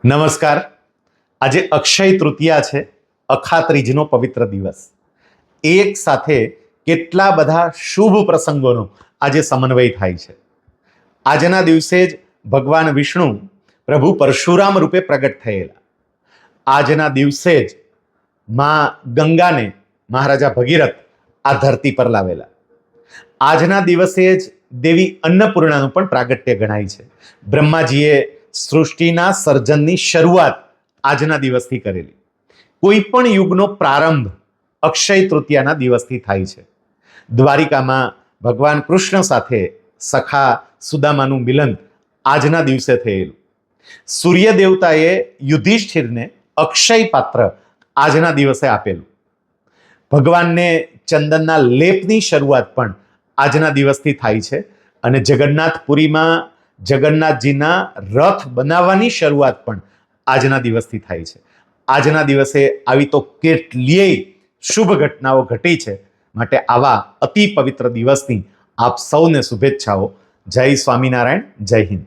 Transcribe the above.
નમસ્કાર. આજે અક્ષય તૃતીયા છે, અખાત્રીજનો પવિત્ર દિવસ. એક સાથે કેટલા બધા શુભ પ્રસંગોનો આજે સમન્વય થાય છે. આજના દિવસે જ ભગવાન વિષ્ણુ પ્રભુ પરશુરામ રૂપે પ્રગટ થયેલા. આજના દિવસે જ માં ગંગાને મહારાજા ભગીરથ આ ધરતી પર લાવેલા. આજના દિવસે જ દેવી અન્નપૂર્ણાનું પણ પ્રાગટ્ય ગણાય છે. બ્રહ્માજીએ સૃષ્ટિના સર્જનની શરૂઆત આજના દિવસથી કરેલી. કોઈ પણ યુગનો પ્રારંભ અક્ષય તૃતીયાના દિવસથી થાય છે. દ્વારિકામાં ભગવાન કૃષ્ણ સાથે સખા સુદામાનું મિલન આજના દિવસે થયેલું. સૂર્ય દેવતાએ યુધિષ્ઠિરને અક્ષય પાત્ર આજના દિવસે આપેલું. ભગવાનને ચંદનના લેપની શરૂઆત પણ આજના દિવસથી થાય છે અને જગન્નાથપુરીમાં જગન્નાથજીના રથ બનાવવાની શરૂઆત પણ આજના દિવસથી થાય છે. આજના દિવસે આવી તો કેટલીય શુભ ઘટનાઓ ઘટી છે. માટે આવા અતિ પવિત્ર દિવસની આપ સૌને શુભેચ્છાઓ. જય સ્વામિનારાયણ, જય હિન્દ.